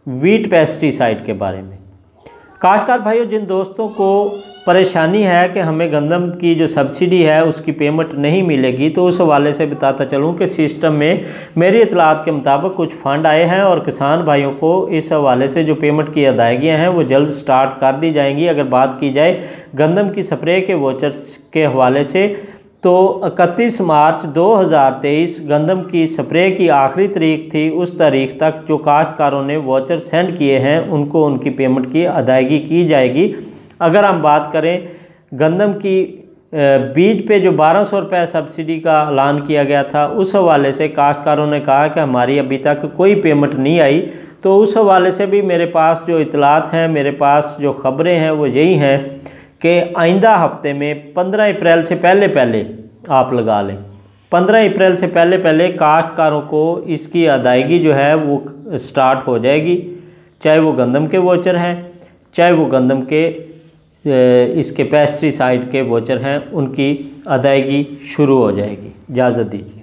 Wheat pesticide के बारे में। काश्तकार भाइयों, जिन दोस्तों को परेशानी है कि हमें गंदम की जो सब्सिडी है उसकी पेमेंट नहीं मिलेगी, तो उस हवाले से बताता चलूं कि सिस्टम में मेरी इतलात के मुताबिक कुछ फ़ंड आए हैं और किसान भाइयों को इस हवाले से जो पेमेंट की अदायगियाँ हैं वो जल्द स्टार्ट कर दी जाएंगी। अगर बात की जाए गंदम की स्प्रे के वोचर्स के हवाले से, तो 31 मार्च 2023 गंदम की स्प्रे की आखिरी तारीख थी। उस तारीख तक जो काश्तकारों ने वोचर सेंड किए हैं उनको उनकी पेमेंट की अदायगी की जाएगी। अगर हम बात करें गंदम की बीज पे जो 1200 रुपये सब्सिडी का ऐलान किया गया था, उस हवाले से काश्तकारों ने कहा कि हमारी अभी तक कोई पेमेंट नहीं आई। तो उस हवाले से भी मेरे पास जो इतलात हैं, मेरे पास जो ख़बरें हैं वो यही हैं कि आइंदा हफ्ते में 15 अप्रैल से पहले आप लगा लें, 15 अप्रैल से पहले काश्तकारों को इसकी अदायगी जो है वो स्टार्ट हो जाएगी। चाहे वो गंदम के वोचर हैं, चाहे वो गंदम के इसके पेस्टिसाइड के वोचर हैं, उनकी अदायगी शुरू हो जाएगी। इजाज़त दीजिए।